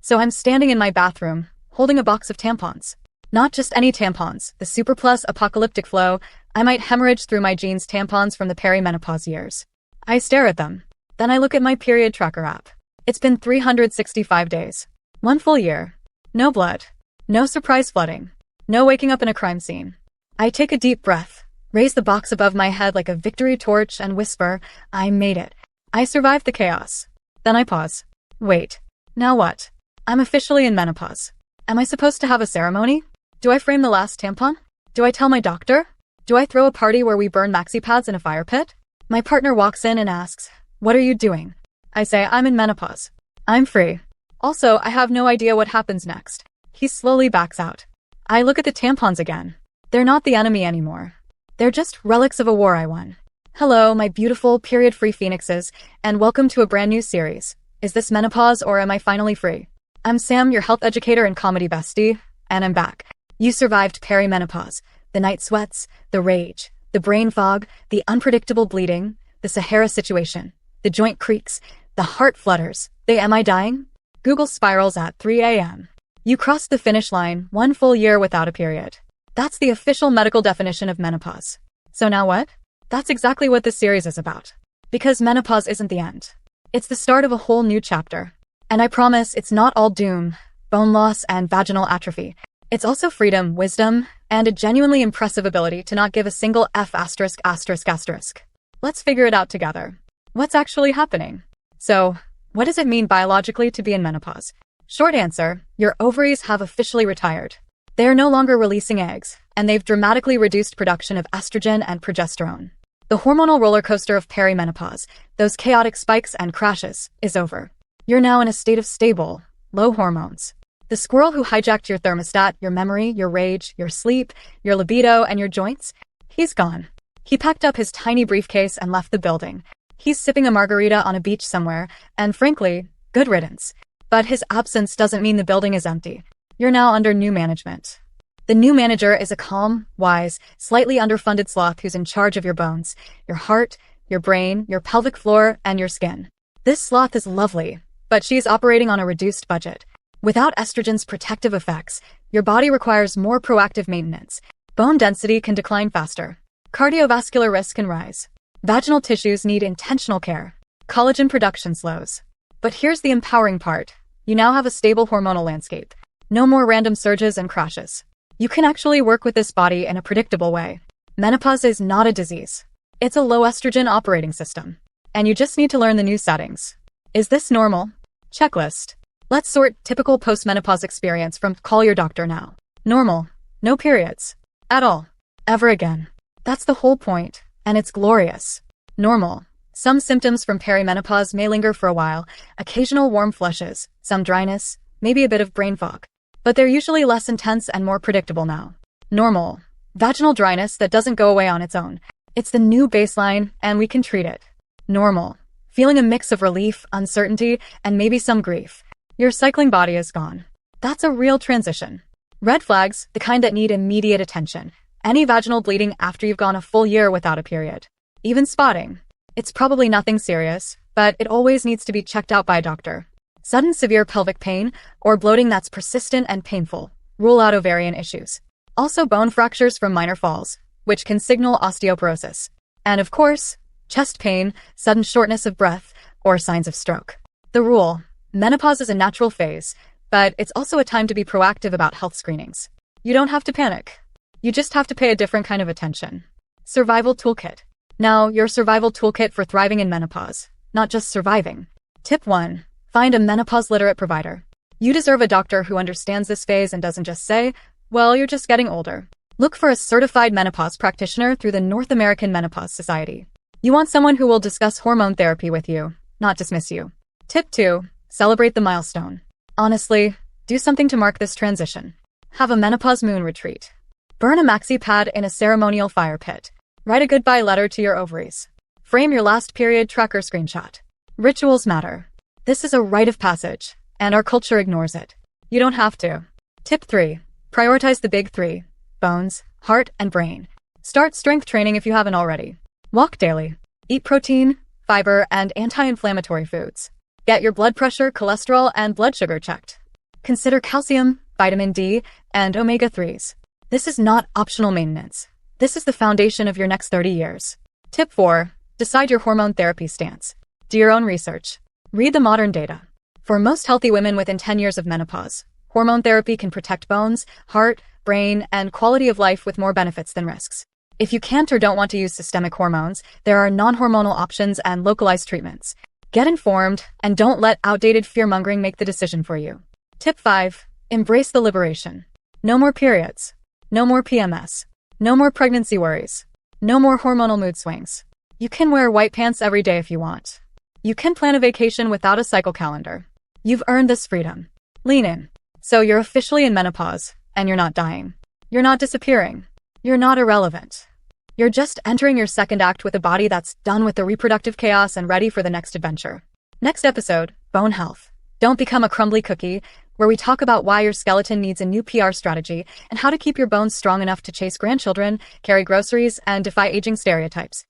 So I'm standing in my bathroom, holding a box of tampons. Not just any tampons, the Super Plus apocalyptic flow. I might hemorrhage through my jeans tampons from the perimenopause years. I stare at them. Then I look at my period tracker app. It's been 365 days. 1 full year. No blood. No surprise flooding. No waking up in a crime scene. I take a deep breath, raise the box above my head like a victory torch and whisper, I made it. I survived the chaos. Then I pause. Wait. Now what? I'm officially in menopause. Am I supposed to have a ceremony? Do I frame the last tampon? Do I tell my doctor? Do I throw a party where we burn maxi pads in a fire pit? My partner walks in and asks, what are you doing? I say, I'm in menopause. I'm free. Also, I have no idea what happens next. He slowly backs out. I look at the tampons again. They're not the enemy anymore. They're just relics of a war I won. Hello, my beautiful period-free phoenixes, and welcome to a brand new series. Is this menopause or am I finally free? I'm Sam, your health educator and comedy bestie, and I'm back. You survived perimenopause, the night sweats, the rage, the brain fog, the unpredictable bleeding, the Sahara situation, the joint creaks, the heart flutters. Am I dying? Google spirals at 3 a.m. You crossed the finish line, 1 full year without a period. That's the official medical definition of menopause. So now what? That's exactly what this series is about. Because menopause isn't the end. It's the start of a whole new chapter. And I promise it's not all doom, bone loss, and vaginal atrophy. It's also freedom, wisdom, and a genuinely impressive ability to not give a single F***. Let's figure it out together. What's actually happening? So, what does it mean biologically to be in menopause? Short answer, your ovaries have officially retired. They are no longer releasing eggs, and they've dramatically reduced production of estrogen and progesterone. The hormonal rollercoaster of perimenopause, those chaotic spikes and crashes, is over. You're now in a state of stable, low hormones. The squirrel who hijacked your thermostat, your memory, your rage, your sleep, your libido, and your joints, he's gone. He packed up his tiny briefcase and left the building. He's sipping a margarita on a beach somewhere, and frankly, good riddance. But his absence doesn't mean the building is empty. You're now under new management. The new manager is a calm, wise, slightly underfunded sloth who's in charge of your bones, your heart, your brain, your pelvic floor, and your skin. This sloth is lovely, but she's operating on a reduced budget. Without estrogen's protective effects, your body requires more proactive maintenance. Bone density can decline faster. Cardiovascular risk can rise. Vaginal tissues need intentional care. Collagen production slows. But here's the empowering part. You now have a stable hormonal landscape. No more random surges and crashes. You can actually work with this body in a predictable way. Menopause is not a disease. It's a low-estrogen operating system. And you just need to learn the new settings. Is this normal? Checklist. Let's sort typical post-menopause experience from call your doctor now. Normal. No periods. At all. Ever again. That's the whole point, and it's glorious. Normal. Some symptoms from perimenopause may linger for a while, occasional warm flushes, some dryness, maybe a bit of brain fog. But they're usually less intense and more predictable now. Normal. Vaginal dryness that doesn't go away on its own. It's the new baseline, and we can treat it. Normal. Feeling a mix of relief, uncertainty, and maybe some grief. Your cycling body is gone. That's a real transition. Red flags, the kind that need immediate attention. Any vaginal bleeding after you've gone a full year without a period. Even spotting. It's probably nothing serious, but it always needs to be checked out by a doctor. Sudden severe pelvic pain or bloating that's persistent and painful. Rule out ovarian issues. Also bone fractures from minor falls, which can signal osteoporosis. And of course, chest pain, sudden shortness of breath, or signs of stroke. The rule. Menopause is a natural phase, but it's also a time to be proactive about health screenings. You don't have to panic. You just have to pay a different kind of attention. Survival Toolkit. Now, your survival toolkit for thriving in menopause, not just surviving. Tip 1. Find a menopause-literate provider. You deserve a doctor who understands this phase and doesn't just say, well, you're just getting older. Look for a certified menopause practitioner through the North American Menopause Society. You want someone who will discuss hormone therapy with you, not dismiss you. Tip 2. Celebrate the milestone. Honestly, do something to mark this transition. Have a menopause moon retreat. Burn a maxi pad in a ceremonial fire pit. Write a goodbye letter to your ovaries. Frame your last period tracker screenshot. Rituals matter. This is a rite of passage, and our culture ignores it. You don't have to. Tip 3. Prioritize the big 3. Bones, heart, and brain. Start strength training if you haven't already. Walk daily. Eat protein, fiber, and anti-inflammatory foods. Get your blood pressure, cholesterol, and blood sugar checked. Consider calcium, vitamin D, and omega-3s. This is not optional maintenance. This is the foundation of your next 30 years. Tip 4. Decide your hormone therapy stance. Do your own research. Read the modern data. For most healthy women within 10 years of menopause, hormone therapy can protect bones, heart, brain, and quality of life with more benefits than risks. If you can't or don't want to use systemic hormones, there are non-hormonal options and localized treatments. Get informed and don't let outdated fear-mongering make the decision for you. Tip 5. Embrace the liberation. No more periods. No more PMS. No more pregnancy worries. No more hormonal mood swings. You can wear white pants every day if you want. You can plan a vacation without a cycle calendar. You've earned this freedom. Lean in. So you're officially in menopause, and you're not dying. You're not disappearing. You're not irrelevant. You're just entering your second act with a body that's done with the reproductive chaos and ready for the next adventure. Next episode, Bone Health. Don't become a crumbly cookie, where we talk about why your skeleton needs a new PR strategy and how to keep your bones strong enough to chase grandchildren, carry groceries, and defy aging stereotypes.